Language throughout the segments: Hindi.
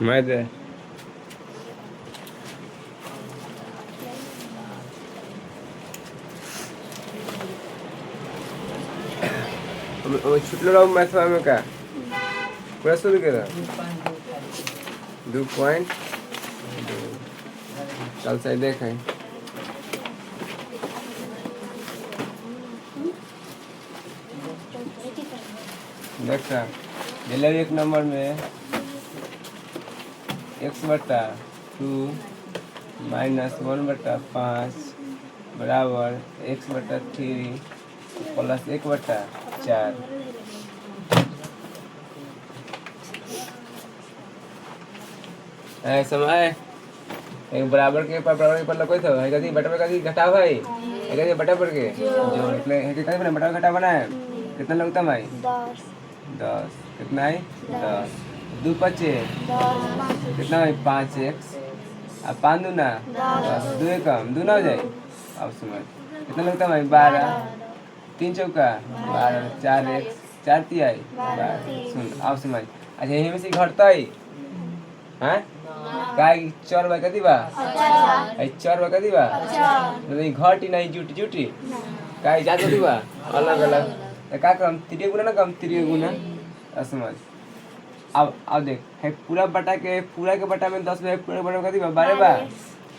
मैं दे छुटलो रहो मैथ में का पूरा शुरू करा 2 पॉइंट चल सही देखें देख दिले एक नंबर में x/2 -1/5 बराबर x/3 प्लस 1/4 समय एक बराबर के पर कोई तो है कभी बटा पर कभी घटाव है कभी बटा पर के जो એટલે है कभी बना बटा घटा बना है कितना लगता है भाई 10 कितना है 10 2 पचे कितना है 5x अब 5 दूना 10 2 कम दूना हो जाए अब समझ कितना लगता है भाई 12 3 चौका 12 4x 4 तिहाई 12 सुन अब समझ अच्छा यही में से घटता है हाँ काय चर बा कदी बा आई चर बा कदी बा नहीं घटी नहीं जुटी जुटी काय जातो दी बा अलग अलग तो का कम 3 गुना ना कम 3 गुना समझ अब देख है पूरा के बटा में 10 है पूरा बटा कदी बा 12 बा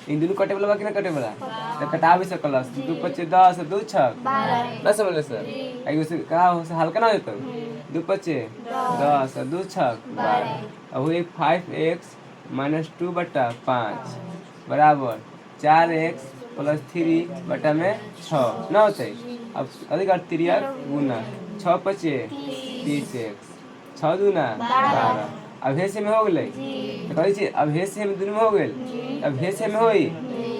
इन दोनों कटे वाला बा कि ना कटे वाला तो कटा भी सकल 2 5 10 2 6 ना समझ ले सर आई उसे का हल्का ना होता 2 5 10 2 6 12 अब हुई 5x -2/5 बराबर 4x + 3 बटा में 6 ना होते अब अधिक 3 गुना 6 5 30x 6 दूना 12 अब हेसे में हो गए तो कही चीज अब हेसे में दोनों में हो गए अब हेसे में होई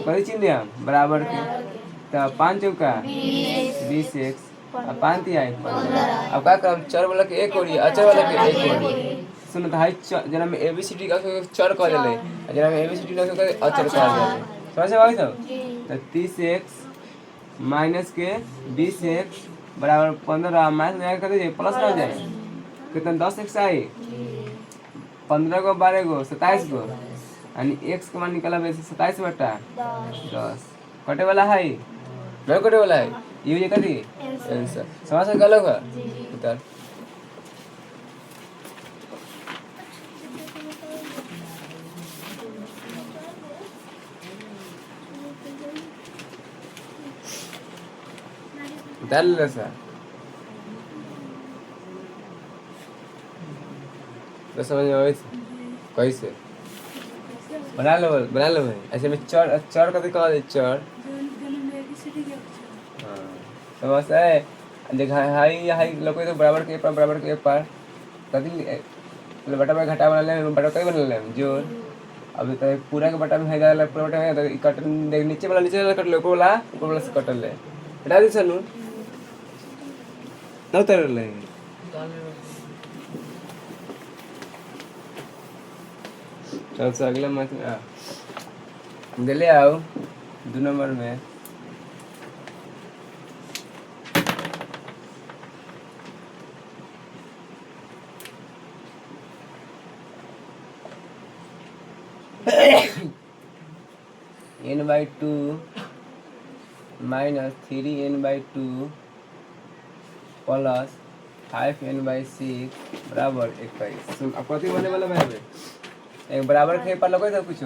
कही चीज हम बराबर के तो 5 चौका 20x अब 5 तिहाई 15 अब का करम चर वाला के एक और अचर वाला के एक और सुन तो हाई जना में एबीसीडी का चर कर ले जना में एबीसीडी का अचर कर ले समझ में आई तो 30x माइनस के 20x बराबर 15 माइनस में कर दे प्लस ना हो जाए कितना 10x आई 15 को 12 को 27 को यानी x का मान निकला वैसे 27/10 कटे वाला है नहीं कटे वाला है ये कथी आंसर समझ में गलत है उतर डाल ले सर तो समझ में आवे कैसे बना लो भाई ऐसे में चर चर कभी कहा दे चर हाँ समझ है देख हाई हाई लोग तो बराबर के पर कभी बटा में घटा बना ले बटा कहीं बना ले जोड़ अभी तो पूरा के बटा में है जा पूरा बटा में तो कट देख नीचे वाला कट ले ऊपर वाला से कट ले हटा दे सनू ना उतर ले चल से अगला मैथ में दे ले आओ 2 नंबर में n/2 -3n/2 प्लस 5n/6 बराबर 21 सुन अब कथी बने वाला भाई एक बराबर के पर लगो तो कुछ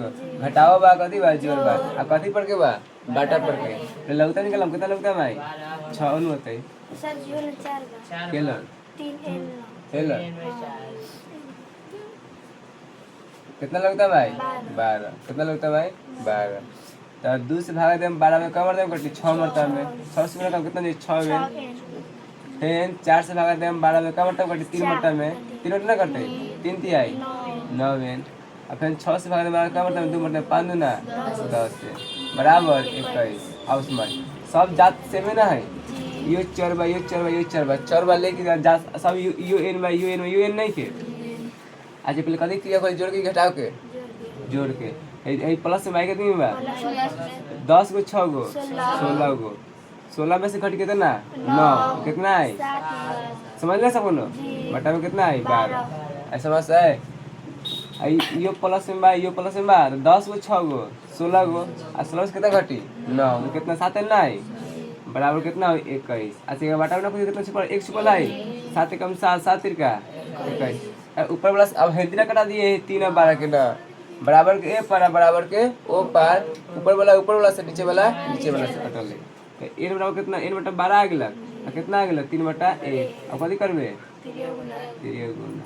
घटाओ बा कथी बा जोड़ बा आ कथी पर के बा बाटा पर के तो लगता निकलम कितना लगता भाई 6 न होते सर जीरो 4 बा केलन 3n केलन कितना लगता भाई 12 कितना लगता भाई 12 तो 2 से भाग दे 12 में कम दे कटी 6 मरता में 6 से गुना कितना दे 6 में 10 4 से भाग दे 12 में कम मरता कटी 3 मरता में 3 ना करते 3 तिहाई 9 में अब फिर 6 से भाग दे 12 कम मरता में 2 मरता 5 दूना 10 से बराबर 21 अब समझ सब जात से में ना है ये चर बा लेके जात सब यूएन नहीं के आज पहले कथी क्रिया कर जोड़ के घटाओ के जोड़ के ए प्लस से माइक कितनी बा 10 को 6 को 16 को 16 में से घट कितना 9 कितना है समझ ले सब लोग बटा में कितना है 12 ऐसा समझ है आई यो प्लस में बा तो 10 गो 6 गो 16 गो आ 16 से कितना घटी 9 तो कितना 7 है 9 बराबर कितना हो 21। अच्छा ये बटा में कितना छुपा 1 छुपा है 7 कम 7 7 तिरका 21। ऊपर वाला अब हेंद्रा कटा दिए 3 और 12 के ना बराबर के ए पर बराबर के ओ पर ऊपर वाला से नीचे वाला से कटा ले तो ए बराबर कितना n बटा 12 आ गेला आ कितना आ गेला 3 बटा 1 अब कथि करबे 3 गुना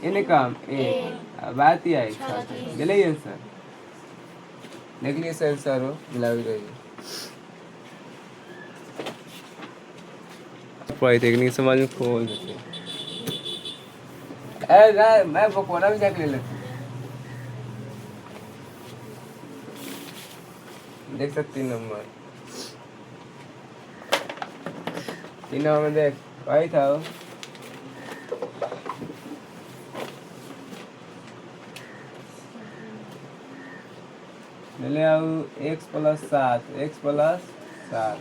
इन्हें काम बात ही आई गेले आंसर देख लिए आंसर हो मिलावी रही पढ़ाई टेक्निक समझ में खोल देते ए गाय मैं बकोड़ा भी जाके ले लेती देख सकती नंबर 3 नंबर में देख वही था वो ले आओ x + 7 x + 7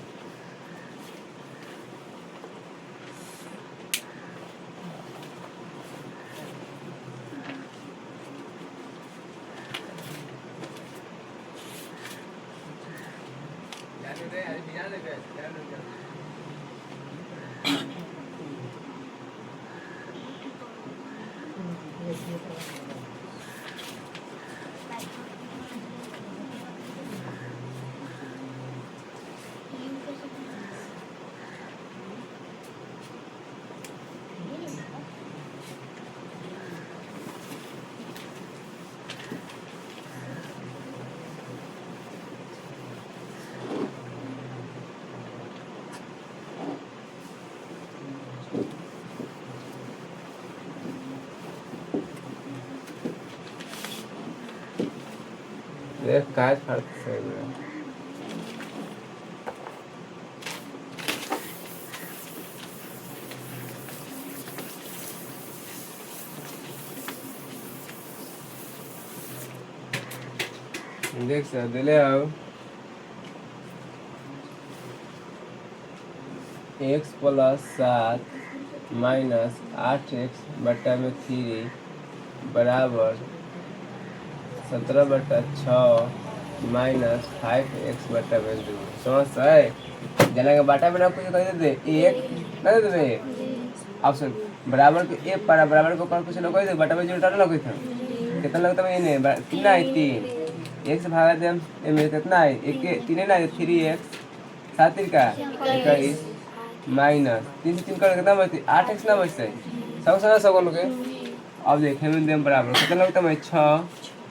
देख काज फर्क से देख सर दिले आओ x + 7 माइनस 8x बटा में 3 बराबर 17/6 माइनस 5x बटा में 2 समझ है जना के बाटा में ना कुछ कह देते एक ना दे दे ऑप्शन बराबर के ए पर बराबर को कुछ ना कह दे बाटा में जो टोटल ना था कितना लगता है इन्हें कितना है 3 1 से भागा दे में कितना है 1 3 ना 3x 7 का 21 माइनस 3 से 3 कर कितना बचती 8x ना बचता है सब सब के अब देखें में देम बराबर कितना लगता है 6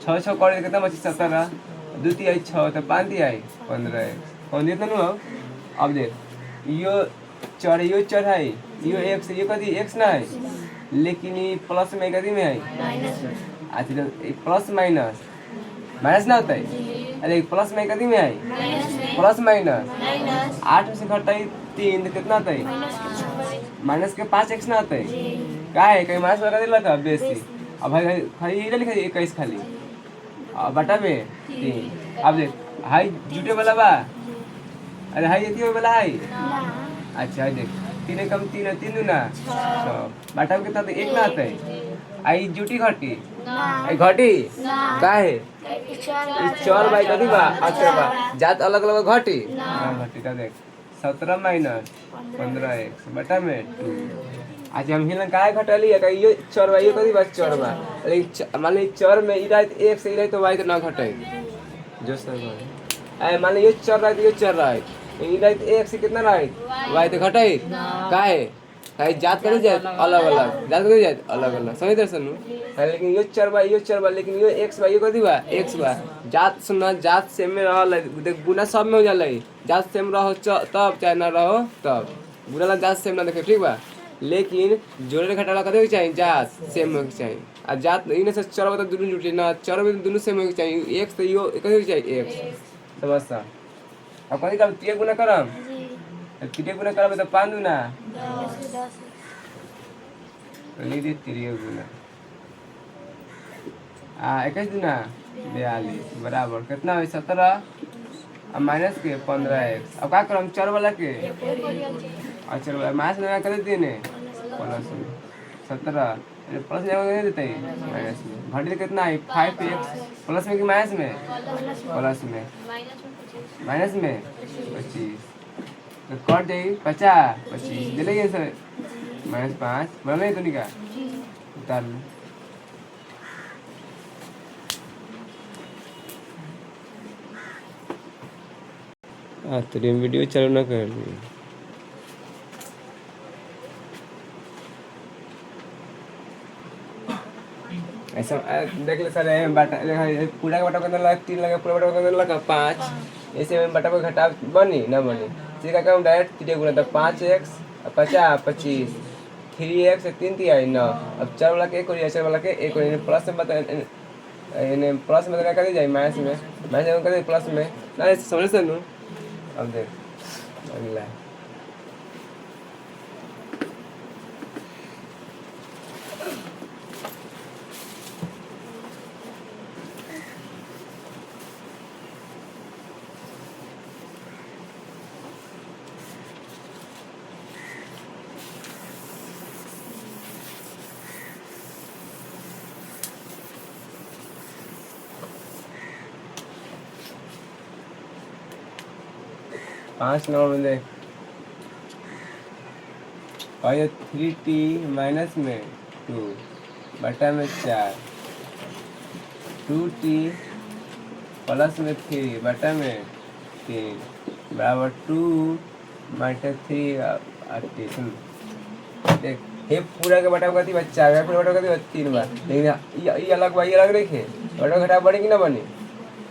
6 कर कितना बची 17 2 3 6 तो 5 आई 15 कौन देता नु अब देख यो चर है यो x ये कथी x ना है लेकिन ये प्लस में कथी में है अच्छा प्लस माइनस माइनस ना होता है अरे प्लस में कथी में है प्लस माइनस 8 में से घटाई 3 तो कितना आता है माइनस के 5x ना आता है का है कहीं माइनस लगा दिला था बेसी अब भाई खाली ये लिखा 21 खाली बटा में 3 अब देख हाई जुटे वाला बा अरे हाई ये वाला है अच्छा देख 3 कम 3 3 दूना 6 बटा में कितना तो 1 ना आता है आई जुटी घटी आई घटी का है चार बाई कथी बा अच्छा बा जात अलग अलग घटी घटी का देख 17 माइनस 15x बटा में 2 आज हम हिलन काय घटली है ये चर बा ये कथी बा चर बा लेकिन मान ली चर में ई रात 1 से ई रात तो y तो ना घटे जो सर भाई मान ली ये चर रात ये चर रात ई रात 1 से कितना रात y तो घटे काहे काहे जात करे जाए अलग अलग जात करे जाए अलग अलग समझ दर्शन लेकिन ये चर बा लेकिन ये x बा ये कथी बा x बा जात सुना जात सेम में रहल देख गुना सब में हो जाला जात सेम रहो तब चाहे ना रहो तब गुना ला जात सेम ना देखे ठीक बा लेकिन जोड़े घटाला कते होई चाहिए जात सेम होई चाहिए आ जात इने से चर बता दोनों जुटे ना चर में दोनों सेम होई चाहिए x तो यो कते होई चाहिए x समझता अब कथी कर 3 गुना करम जी 3 गुना करम तो 5 दूना 10 लीजिए 3 गुना 21 दूना 42 बराबर कितना है 17 अब माइनस के 15x अब का करम चर वाला के अच्छा वाला माइनस लगा कर देने प्लस 17 प्लस में नहीं देते हैं माइनस में घंटे कितना है 5x प्लस में कि माइनस में प्लस में माइनस में 25 तो कट जाएगी 50 दे लेंगे सर -5 बना नहीं तो निका उतार लो तो वीडियो चालू ना कर ऐसा देख ले सर बाटा पूरा का बाटा के अंदर लगा 3 लगा पूरा बाटा के अंदर लगा 5 ऐसे में बाटा को घटा बनी ना बनी ठीक है हम डायरेक्ट 3 गुना तो 5x 50 25 3x 3 3 आई ना अब 4 वाला के 1 और 4 वाला के 1 और प्लस में बता इन्हें प्लस में कर दी जाए माइनस में कर दे प्लस में ना समझ सनू अब देख अगला 5 नंबर में देख और ये 3t माइनस में 2 बटा में 4 2t प्लस में 3 बटा में 3 बराबर 2 माइनस 3 सुन देख ये पूरा के बटा कथी बच्चा है पूरा बटा कथी 3 बार लेकिन ये अलग भाई अलग रखे बटा घटा बने कि ना बने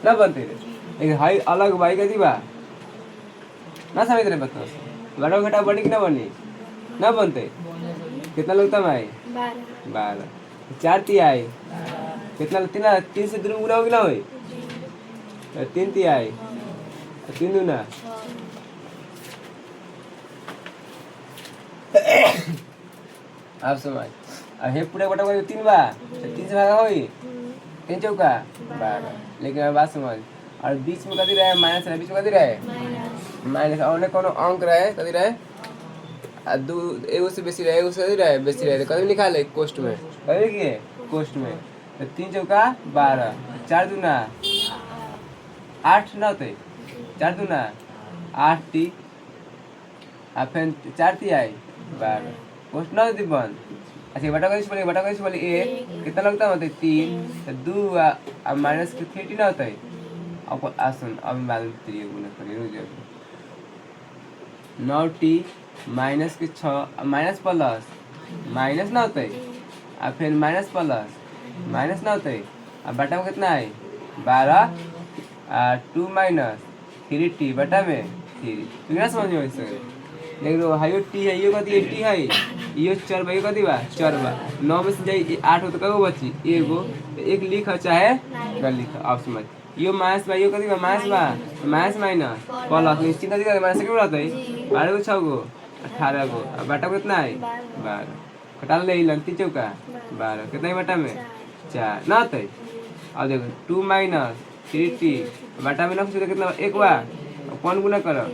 ना बनते लेकिन हाई अलग भाई कथी बा ना समझ रहे बता बड़ा घटा बड़ी कि ना बनी ना बनते कितना लगता है 12 4 ती आई कितना 3 से 2 गुना होगी ना होई 3 ती आई 3 दूना आप समझ हे पूरा बटा 3 बा 3 से भागा होई 3 चौका 12 लेकिन बात समझ और बीच में कथी रहे माइनस रहे बीच में कथी रहे माइनस और कोनो अंक रहे कथी रहे आ दो एगो से बेसी रहे एगो से कथी रहे बेसी रहे तो कथी निकाले कोष्ठ में कथी लिखिए कोष्ठ में तो 3 चौका 12 4 दूना 8 ना होते 4 दूना 8 टी आ फिर 4 ती आई 12 कोष्ठ ना होती बंद अच्छा बटा कैसे बोले 1 कितना लगता होता है 3 तो 2 आ माइनस के 3 ना होता है अब आसन अब बाद में 3 गुना करिए रुक जाओ 9t माइनस के 6 माइनस प्लस माइनस ना होता है और फिर माइनस प्लस माइनस ना होता है अब बटा में कितना है 12 2 माइनस 3t बटा में 3 तो क्या समझ में इससे देख लो हाइयो टी है ये कथी टी है ये 4 भाई कथी बा 4 बा 9 में से जाई 8 हो तो कगो बची एगो एक लिख चाहे न लिख आप समझ यो माइनस बा यो कथी बा माइनस माइनस प्लस निश्चित कथी करे माइनस क्यों रहता है 12 को 6 गो 18 गो अब बटा कितना है 12 घटा ले लन 3 चौका 12 कितना है बटा में 4 ना होता है अब देखो 2 माइनस 3t बटा में ना कुछ कितना 1 बा कौन गुना करो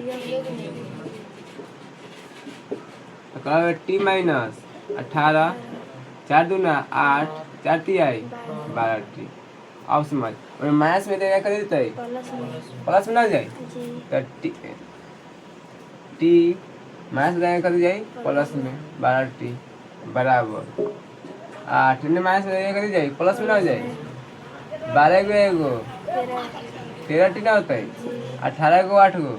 तो करो t माइनस 18 4 दूना 8 4 ती आई 12t अब समझ और माइनस में देगा कर देता है प्लस में ना जाए तो टी माइनस देगा कर जाए प्लस में 12t बराबर 8 ने माइनस में देगा कर जाए प्लस में ना जाए 12 को एगो 13t ना होता है 18 को 8 को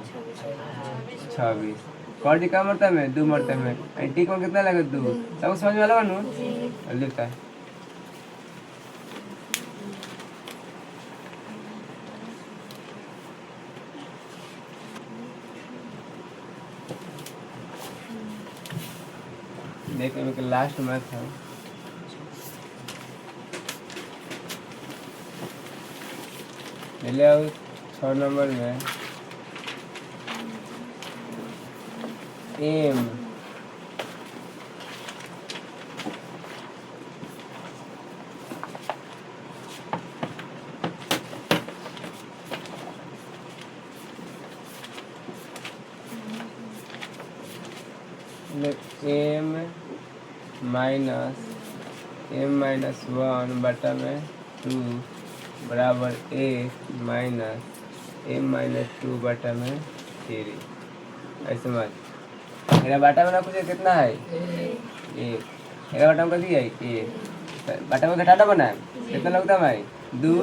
26 कौन का मरता में 2 मरता में टी को कितना लगे 2 सब समझ में वाला बनू लिखता है देखने में लास्ट मैथ था ले आओ 6 नंबर में M M minus m minus 1 बटा में 2 बराबर 1 माइनस m माइनस 2 बटा में 3। ऐसे समझ मेरा बाटा में ना कुछ कितना है 1। मेरा बाटा में कथी है 1। बाटा में घटाना बना है कितना लगता है भाई 2।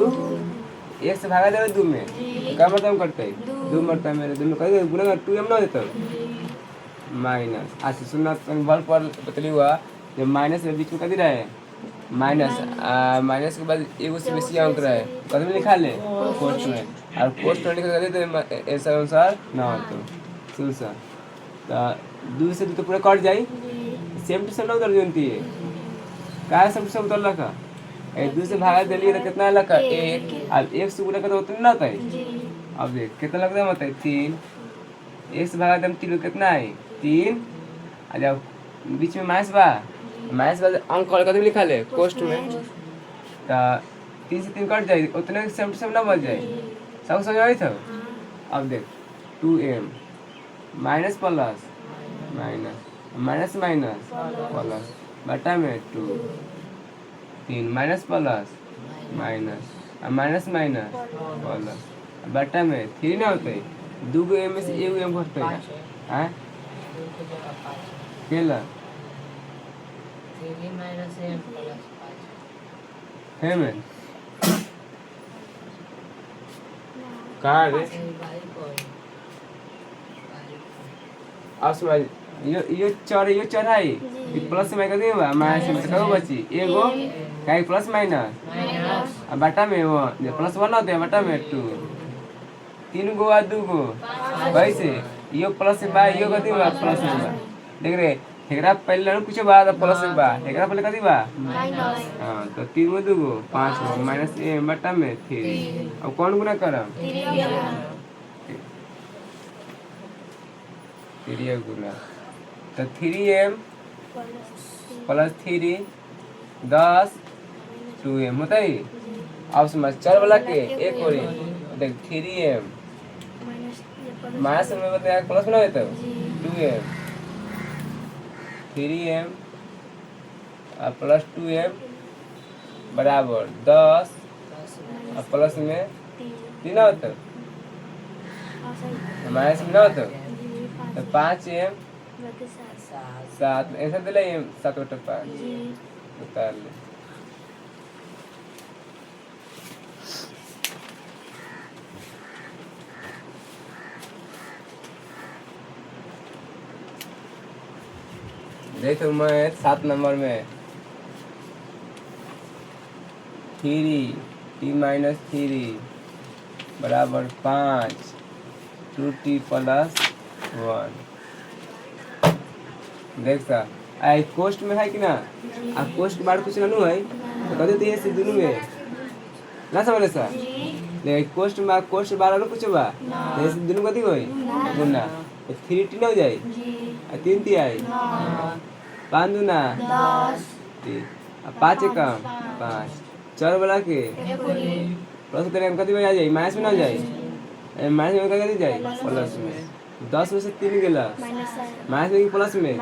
1 से भागा जाए 2 में क्या मतलब करते हैं 2 मरता है मेरे 2 में कहीं गुना 2m ना देता माइनस। अच्छा सुनना बल पर बतली हुआ जब माइनस के बीच में कथी रहे माइनस माइनस के बाद एगो से बेसी अंक रहे कथी में लिखा ले कोष्ठ में और कोष्ठ में लिखा कथी तो ऐसा अनुसार ना तो सुन सा तो 2 से 2 तो पूरा कट जाई सेम टू सेम ना उतर जनती है क्या सेम टू सेम उतर लखा 2 से भागा दिलिए तो कितना लखा 1 अब 1 से गुना का तो उतना ना होता है। अब देख कितना लगता है मतलब 3 1 से भागा दम 3 कितना है 3 और जब बीच में माइनस बा अंक और कथी लिखा ले कोष्ठ में तो 3 से 3 कट जाए उतने सेम टू सेम ना बच जाए सब समझ आई था। अब देख 2m minus plus minus minus minus plus बटा में 2 3 minus plus minus minus minus plus बटा में 3 ना होते 2 गो m में से एगो m घटते हैं केला 3 माइनस m प्लस 5 है मैं कहाँ रे अब समझ यो चढ़ाई प्लस में कथी हुआ माइनस में कहो बची एगो काहे प्लस माइनस अब बटा में वो जो प्लस 1 होते हैं बटा में 2 3 गो आ 2 गो कैसे यो प्लस बा यो कथी बा प्लस में बा देख रे एकरा पहले न कुछ बा प्लस में बा एकरा पहले कथी बा हां तो 3 गो 2 गो 5 गो माइनस a बटा में 3 अब कौन गुना करम 3 गुना तो 3m प्लस 3 10 2m होता है। अब समझ चल वाला के एक और देख 3m माइनस में बताया प्लस में ना होता 2m 3m प्लस 2m बराबर 10 और प्लस में 3 होता माइनस में ना होता तो 5m 7 ऐसा दिला 7 बटा 5 उतार ले देखो मैं 7 नंबर में 3 t माइनस 3 बराबर 5 2t प्लस 1 देख सा आई कोष्ठ में है कि ना आ कोष्ठ बार कुछ ना है तो कहते ये से दोनों में ना समझ सा देख कोष्ठ में कोष्ठ बार कुछ बा ऐसे दोनों कथी होई गुना 3t ना हो जाए आ 3 ती आई 5 दूना 10 5 कम 5 4 वाला के प्लस करें कथी में आ जाए माइनस में ना जाए माइनस में कथी जाए प्लस में 10 में से 3 गेला माइनस में प्लस में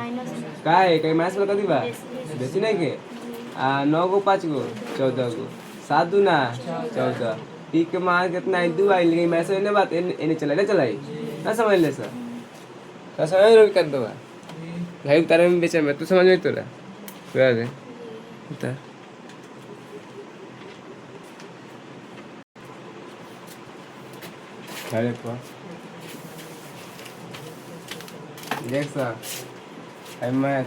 का है कहीं माइनस में कथी बा बेसी नहीं के 9 गो 5 गो 14 गो 7 दूना 14 टी के मान कितना है 2 आई लेकिन माइनस में बात इन्हें चलाई ना समझ ले सर तो समझ लो कर दो भाई तारे में बेचा में तू समझ में तोरा क्या दे उतार अरे को देख सा मैं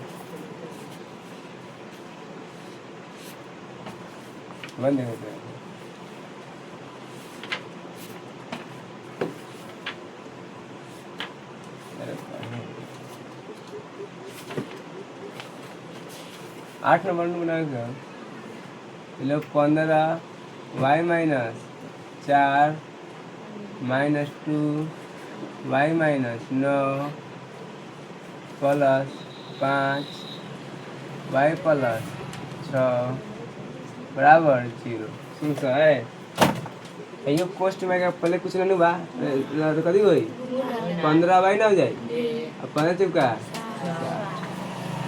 बंद हो गया 8 नंबर में बनाएगा ये 15 y minus 4 minus 2 y minus 9 plus 5 y plus 6 बराबर 0 सुन सा है यो कोष्ट में पहले कुछ नहीं बा तो कभी होई 15 y ना हो जाए अब 15 चुका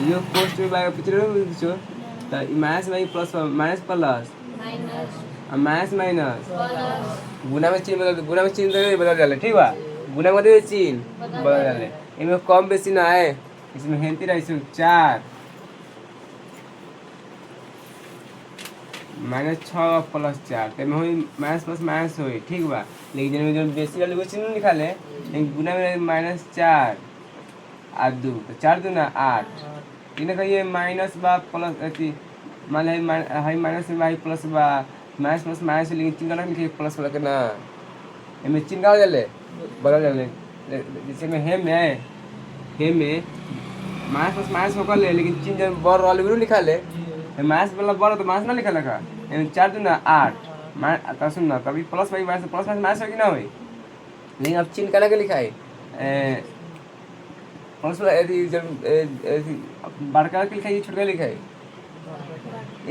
यो कोष्ट में बाय पिछले में कुछ तो माइनस में plus minus plus minus minus गुना में चिन्ह बदल जाले ठीक बा गुना में चिन्ह बदल जाले इनमें कम बेसी ना है इसमें हेंती रही 4 -6 + 4 तो में हुई माइनस प्लस माइनस हुई ठीक बा लेकिन जो बेसी वाले को चिन्ह निकाले लेकिन गुना में -4 आ 2 तो 4 दूना 8 इन्हें कहिए माइनस बा प्लस अथी मान ली हाई माइनस में हाई प्लस बा माइनस प्लस माइनस लेकिन चिन्ह ना लिखे प्लस वाला के ना इनमें चिन्ह का जाले बदल जाले जैसे में हे में माइनस प्लस माइनस होकर ले लेकिन चिन्ह जब बर वाले भी लिखा ले माइनस वाला बर तो माइनस ना लिखा लगा 4 दूना 8 तो सुन ना कभी प्लस भाई माइनस प्लस माइनस हो कि ना होई लेकिन अब चिन्ह का लिखा है प्लस वाला यदि जब बड़का के लिखा है छोटा लिखा है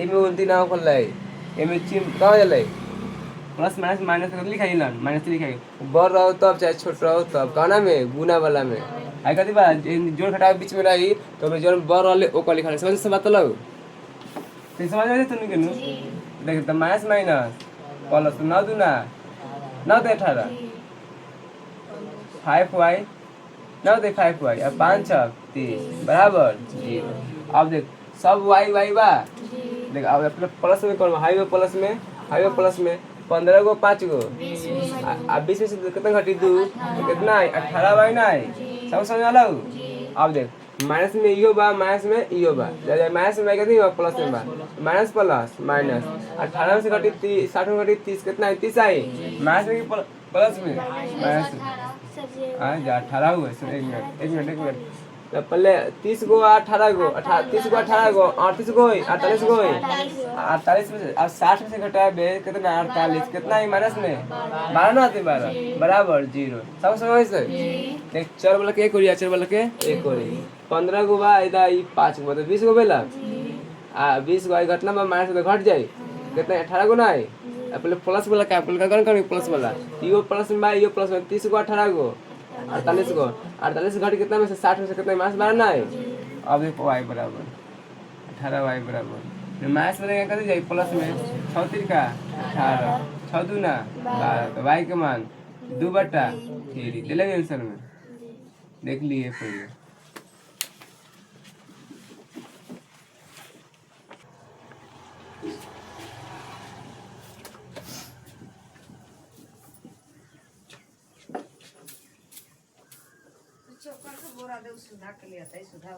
एमे उल्टी ना खोल है एमे चिन्ह कहाँ जाले प्लस माइनस माइनस लिखा है ना माइनस लिखा है बड़ रहो तब चाहे छोट रहो तब कहना में गुना वाला में आई कथी बा जोड़ घटाव बीच में रही तो मैं जोड़ बड़ रहले ओकर लिखा है समझ से बात लग तो समझ में तुम के नु देख त माइनस माइनस प्लस 9 दूना 9 दे 18 5y 9 दे 5y अब 5 6 30 बराबर 0 अब देख सब y बा देख अब प्लस में कौन हाई प्लस में 15 गो 5 गो अब 20 में से कितना घटी 2 तो कितना है 18 y ना है सब समझ आलो अब देख माइनस में इयो बा माइनस में इयो बा माइनस में कितनी बा प्लस में बा माइनस प्लस माइनस 18 में से घटी 30 60 में घटी 30 कितना है 30 आई माइनस में प्लस में माइनस हां जा 18 हुआ एक मिनट तो पहले 30 गो 18 गो 30 गो 18 गो 38 गो 48 गो 48 में से अब 60 में से घटाबे कितना 48 कितना है माइनस में 12 ना आते 12 बराबर 0 सब समझ से देख 4 वाला के 1 कोरी 4 वाला के 1 कोरी 15 गो बा इदा ई 5 गो तो 20 गो बेला आ 20 गो घटना में माइनस तो घट जाई कितना 18 गो ना है पहले प्लस वाला का कौन प्लस वाला इयो प्लस में बा इयो प्लस में 30 गो 18 गो 48 गो 48 घट कितना में से 60 में से कितना माइनस 12 ना है अब देखो y बराबर 18y बराबर माइनस बनेगा कैसे जाए प्लस में 6 का 18 6 दूना 12 तो y के मान 2/3 ले लेंगे आंसर में देख लिए पहले सुधा के लिए सुधा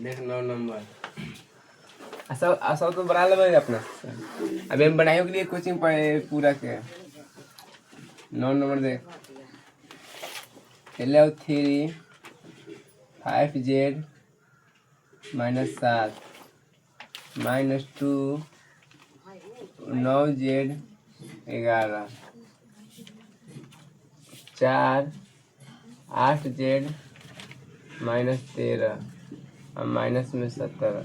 देख 9 नंबर सब तो बना लेबे अपना अभी हम बनाए के लिए कोचिंग पूरा के 9 नंबर देख 3 5z -7 -2 9z 11 4 8z -13 और माइनस में 17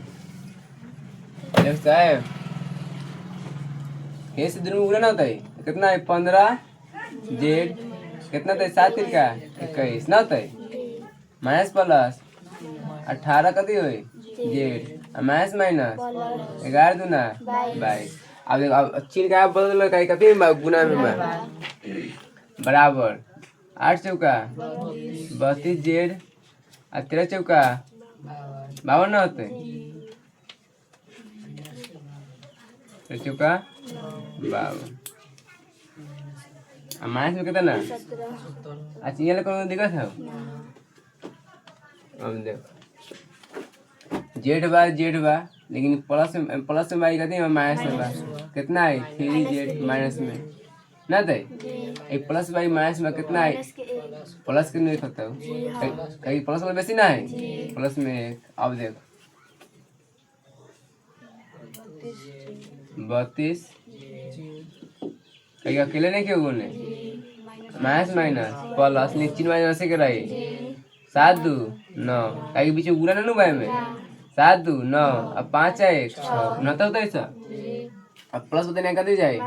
देखता है ये से दोनों गुना ना होता है कितना है 15 जेड कितना था 7 का 21 ना होता है माइनस प्लस 18 कती हुई जेड माइनस माइनस 11 दूना 22 अब देखो अब चिन्ह का बदल का कती गुना में बराबर 8 चौका 32 जेड और 13 चौका 52 ना होते चौका 52 माइनस में कितना अच्छा ये लोग दिखा था अब देखो जेड बा लेकिन प्लस में आई कहती है माइनस में बा कितना है 3z माइनस में ना दे एक प्लस बाई माइनस में कितना है प्लस के नहीं करता हूँ कहीं प्लस में बेसी ना है प्लस में 1 अब देखो 32 कहीं अकेले नहीं क्यों बोले माइनस प्लस चिन्ह माइनस के रही 7 2 9 कहीं बीच में पूरा ना नु भाई में 7 2 9 अब 5 है 1 6 न तो होता है ऐसा अब प्लस बताने का दे जाए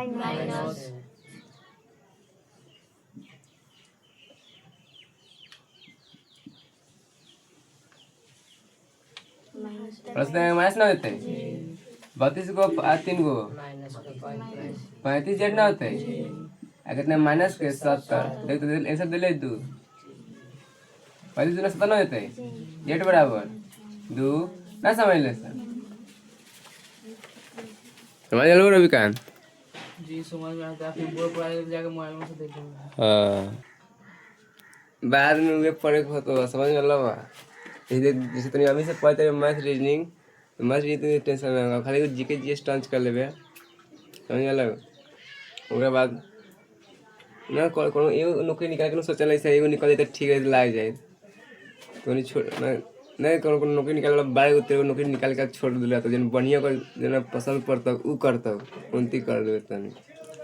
प्लस माइनस ना होते 32 को 3 को 35 जेड ना होते कितने माइनस के 70 देख तो ऐसा दिले तू 35 दूना 70 ना होते जेड बराबर 2 ना समझ ले सर समझ लो रविकांत जी समझ में आता है फिर बोर्ड पर आगे जाके मोबाइल में से देखेंगे। हाँ बाद में वे पढ़े को तो समझ में लगा जैसे तनी अभी से पढ़ते math reasoning math reasoning tension में होगा खाली जीके जीएस टच कर लेबे समझ में लगा ओकरा बाद ना कोनो एगो नौकरी निकाल के सोचल ऐसे एगो निकल जाए तो ठीक है लाग जाए तो नहीं छोड़ नहीं कोनो नौकरी निकाल बारह गो तेरह नौकरी निकाल के छोड़ दिला तो जन बढ़िया कर जन पसंद पड़ता ऊ करता उनती कर देवे तनी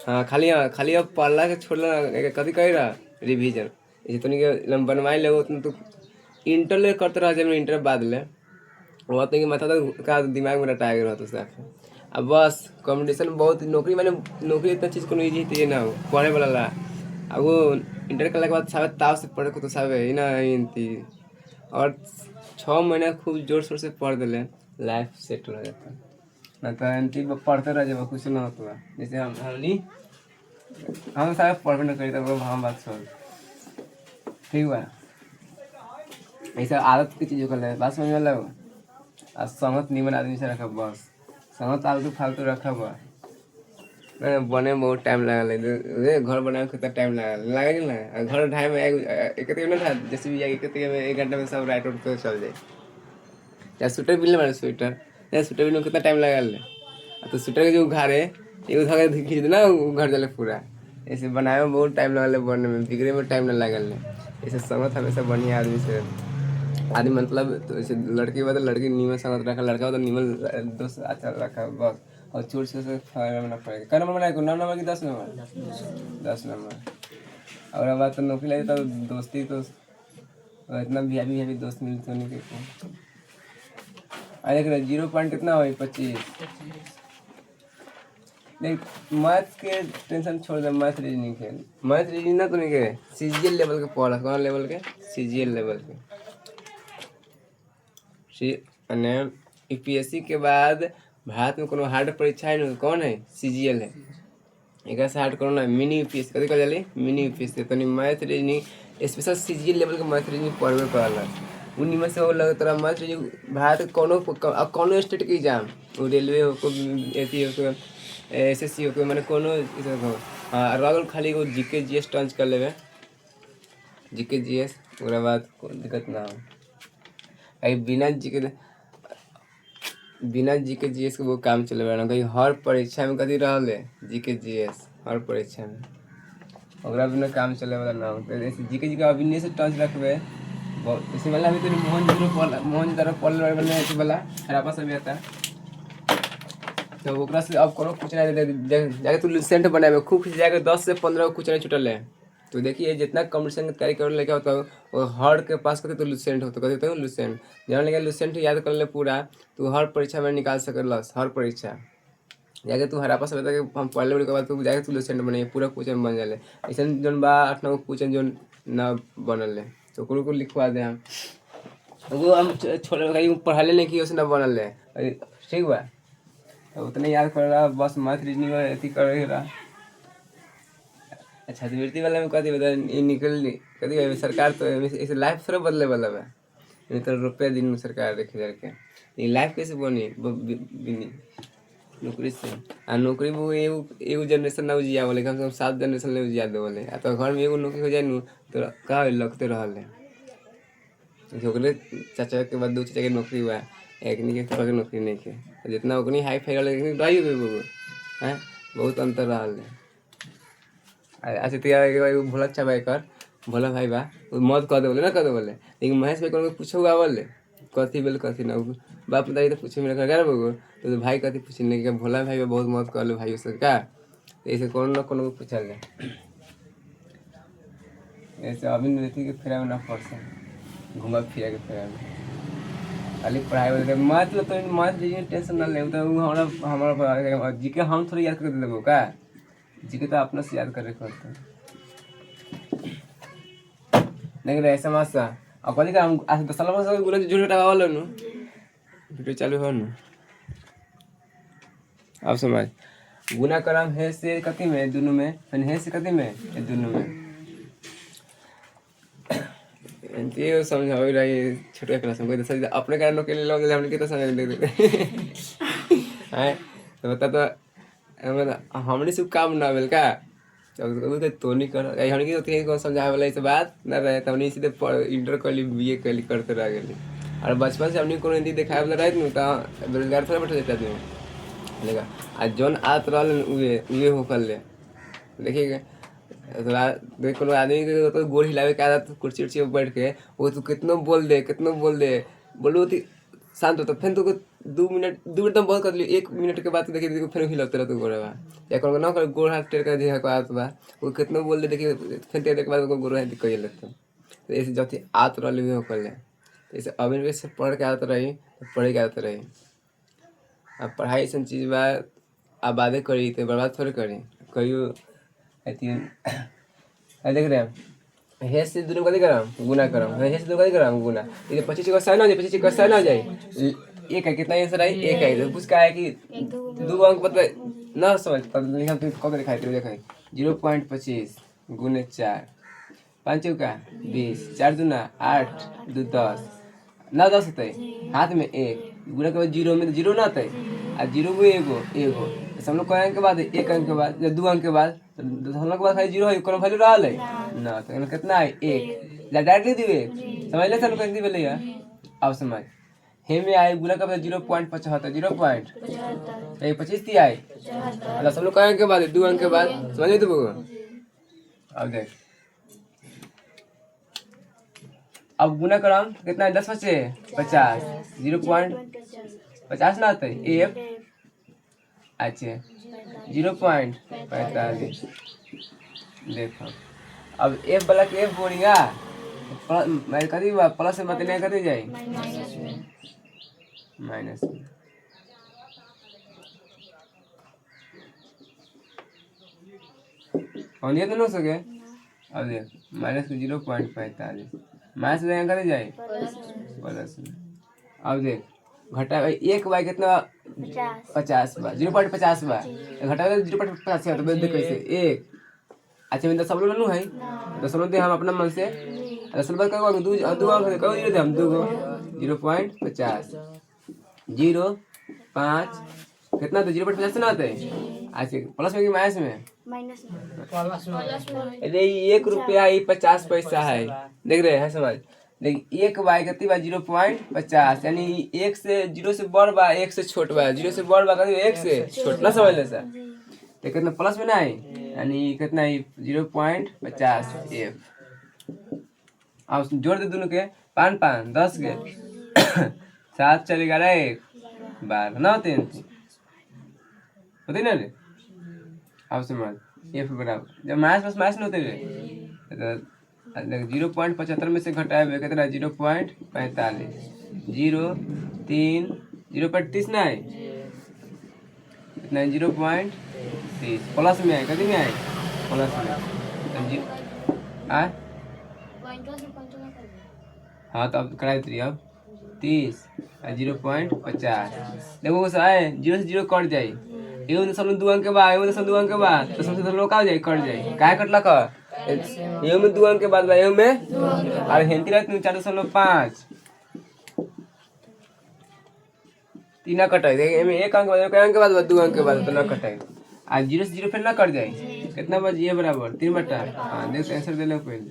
हाँ खाली अब पढ़ला के छोड़ला कभी कही रहा रिवीजन जैसे तनी के बनवाई ले तो इंटर ले करते रह जब इंटर बाद ले वो तो माथा तो का दिमाग में रटा गया रहता साफ अब बस कंपटीशन बहुत नौकरी मैंने नौकरी इतना चीज़ को नहीं जीती ना पढ़े वाला ला अब वो इंटर करने के बाद साहब ताव से पढ़े को तो साहब है ना इनती और 6 महीना खूब जोर शोर से पढ़ दिले लाइफ सेट हो जाता ना तो इनती पढ़ते रह जब कुछ ना होता जैसे हम साहब पढ़बे ना करी तो हम बात छोड़ ठीक बा ऐसा आदत की चीज़ों कर बात समझ में लगा आज संगत निमन आदमी से रखा बस संगत आलतू फालतू रखा बा बने बहुत टाइम लगा घर बनाए कितना टाइम लगा ना घर ढाई में एक ना था जैसे भी एक घंटे में सब राइट तो चल जाए या स्वेटर भी ले स्वेटर या स्वेटर भी कितना टाइम लगा ले तो स्वेटर के जो घर है एगो धागा खींच देना घर चले पूरा ऐसे बनाए में बहुत टाइम लगा बनने में बिगड़े में टाइम ना लगल ऐसे संगत हमेशा बढ़िया आदमी से आदमी मतलब तो ऐसे लड़की बा तो लड़की नीमन संगत रखा लड़का तो नीमन दोस्त अच्छा रखा बस और चोर से ना पड़ेगा क्या नंबर बनाए 9 नंबर की 10 नंबर 10 नंबर और अब तो नौकरी लगी तो दोस्ती तो इतना भी दोस्त मिलते होने के देख रहे 0 पॉइंट कितना हो 25 देख मैथ के टेंशन छोड़ दे मैथ रीजनिंग के मैथ रीजनिंग ना तो नहीं के सीजीएल लेवल के पढ़ा कौन लेवल के सीजीएल लेवल के यूपीएससी के बाद भारत में कोनो हार्ड परीक्षा है ना कौन है सीजीएल है एक से हार्ड करो ना मिनी यूपीएससी कभी कर जाली मिनी यूपीएससी तो math reasoning special CGL level के मैथ रीजनिंग पढ़वे पड़ला वो निमन से हो लगे तरह मैथ रीजनिंग भारत कोनो स्टेट के एग्जाम वो रेलवे हो को एथी हो एसएससी हो मैंने कोनो हाँ रगल खाली वो जीके जीएस टच कर लेवे जीके जीएस ओकरा बाद कोई दिक्कत ना हो कहीं बिना जीके जीएस के वो काम चले ना कहीं हर परीक्षा में कथी रहले जीके जीएस हर परीक्षा में ओकरा बिना काम चले वाला ना हो ऐसे जीके जी का अभी नहीं से टच रखबे जैसे वाला अभी तो मोहन जी तरफ पढ़ वाले वाला खराबा सब आता तो ओकरा से अब कोनो कुछ नहीं जाके तू लुसेंट बनाए खूब जाके 10 से 15 कुछ नहीं छुटल है तो देखिए जितना कंपटीशन की तैयारी कर लेके होता है वो हर के पास कहते तो लुसेंट होता कहते तो लुसेंट जहाँ लेके लुसेंट याद कर ले पूरा तो हर परीक्षा में निकाल सकलस हर परीक्षा जाके तू हरापा सब बता हम पढ़ ले के बाद तू जाके तू लुसेंट बने पूरा क्वेश्चन बन जाले ऐसा जौन बा 8-9 क्वेश्चन जो ना बनल है तो ओकरो को लिखवा दे हम वो हम छोड़ कहीं पढ़ा ले नहीं कि उसने बनल है ठीक बा तो उतने याद कर रहा बस मैथ रीजनिंग अथी कर रहा अच्छा छात्रवृत्ति वाला में कथी बता निकल कथी सरकार तो ऐसे लाइफ थोड़ा बदले वाला बा नहीं तो रुपये दिन में सरकार देखे जाके ये लाइफ कैसे बनी नौकरी से आ नौकरी में एगो जनरेशन ना उजिया बोले कम से कम 7 जनरेशन ले उजिया दे बोले आ तो घर में एगो नौकरी हो जाए न तो का लगते रहल ओकरे चाचा के बाद 2 चाचा के नौकरी हुआ एक के तरह के नौकरी नहीं के जितना ओकनी हाई फाई लेकिन रही हैं बहुत अंतर रहल अच्छा तो भोला अच्छा भाई कर भोला भाई बा मत कह दे बोले ना कह दे बोले लेकिन महेश भाई को पूछो बोले कथी बोले कथी ना बाप दादी तो पूछे मेरा घर बगो तो भाई कथी पूछे नहीं भोला भाई बहुत मत कर लो भाई उससे क्या ऐसे कोनो ना कोनो पूछल जाए ऐसे अभी रहती के फेरा में ना पड़ घुमा फिरा के फेरा में खाली पढ़ाई वाले मतलब तो मत टेंशन ना ले तो हमारा जी के हम थोड़ी याद कर देबो का जी के तो अपना से याद करे करते नहीं ऐसा मसा अब कथी का हम आज 10 साल में गुला झूठ हटावा वाला नु वीडियो चालू हो ना। अब समझ गुना करम है से कथी में दोनों में, फिर है से कथी में ये दोनों में। ये समझ हो रही छोटे क्लास में कोई तो समझ अपने कारण के लिए लोग हमने कितना समझ दे देते हैं। तो बता तो हमने सब काम ना मिल का तो नहीं कर हमने की होती है समझावे वाला इस बात ना रहे तो हमने सीधे इंटर कर ली बीए कर ली करते रह गए। और बचपन से हमने को हिंदी दिखाए वाला रहे तो बेरोजगार थोड़ा बैठे देता थे लेगा आज जौन आत रहल उहे हो कर ले देखिए थोड़ा देख कोनो आदमी के तो गोड़ हिलावे के आदत कुर्सी उर्सी पर बैठ के वो तो कितनो बोल दे बोलो तो शांत होता फिर तो 2 मिनट तो बहुत कर लियो 1 मिनट के बाद देखिए देखो फिर हिलाते रहते गोड़वा या कोनो ना कर गोड़ हाथ टेर कर दिया को आत बा वो कितनो बोल दे देखिए फिर टेर के बाद को गोड़ हाथ कह लेते तो ऐसे जति आत रहल भी हो कर ले ऐसे अभी से पढ़ के आते रही पढ़े के आते रही। अब पढ़ाई ऐसा चीज़ बा आबादे करी तो बर्बाद थोड़े करी कहियो देख रहे हैं हे से दोनों कथी करम गुना करम हे से दोनों कथी करम गुना ये 25 का साइन हो जाए 25 का साइन हो जाए एक है कितना आंसर आई एक है तो पूछ का है कि 2 अंक बता ना समझ तब हम तो कब दिखाई तेरे दिखाई 0.25 गुने 4 5 का 20 4 दूना 8 2 10 ना 10 होता है हाथ में 1 गुना के बाद 0 में तो 0 ना आता है आ 0 में एगो सब लोग कई अंक के बाद 1 अंक के बाद या 2 अंक के बाद तो हम लोग के बाद खाली 0 है कोनो वैल्यू रहल है ना तो कितना है 1 या डायरेक्टली दिए समझ ले सब लोग दिए भैया। अब समझ हे में आए गुना का 0.75 0. ये 25 थी आए मतलब सब लोग कई अंक के बाद 2 अंक के बाद समझ ले तो अब देख अब गुना करम कितना है 10 बचे 50 0.50 ना आता है एफ अच्छा 0.45 देखो अब एफ वाला के एफ बोलेगा मैं कभी प्लस से मत नहीं करते जाए माइनस और ये तो नहीं हो सके। अब देख माइनस 0.45 माइनस से करते जाए प्लस में। अब देख घटा 1 बाई कितना 50 बा 0.50 बा घटा 0.50 है तो देख कैसे 1 अच्छा मैं 10 लोग लू है 10 लोग दे हम अपना मन से 10 बार कहो 2 अंक कहो 0 दे हम 2 0.50 0 5 कितना तो 0.50 ना आता है अच्छा प्लस में कि माइनस में अरे 1 रुपया ही 50 पैसा है देख रहे हैं समझ देख 1 बाई कितनी बा 0.50 यानी 1 से 0 से बड़ बा 1 से छोट बा 0 से बड़ बा कभी 1 से छोट ना समझ ले सर तो कितना प्लस में ना है यानी कितना है 0.50 एफ। अब जोड़ दे दोनों के 5 5 10 के 7 चलेगा 1 12 ना 3 होते ना रे। अब समझ एफ बराबर जब माइनस नहीं होते रे 0.75 में से घटाए कितना 0.45 0 3 0.30 ना है कितना 0.30 प्लस में है कभी में है प्लस में हाँ तो अब करा देती अब 30 0.50 देखो सर आए 0 से 0 कट जाए एगो सब 2 अंक के बाद एगो सब 2 अंक के बाद तो सबसे लोग का जाए कट जाए काहे कटला का एगो में 2 अंक के बाद एगो में और हिंदी रहती 4.5 तीन कटाई देख एमे 1 अंक बाद 1 अंक के बाद 2 अंक के बाद तो ना कटाई आज 0 से 0 फिर ना कट जाए कितना बजे ये बराबर 3 बटा हाँ देख आंसर दे लो पहले।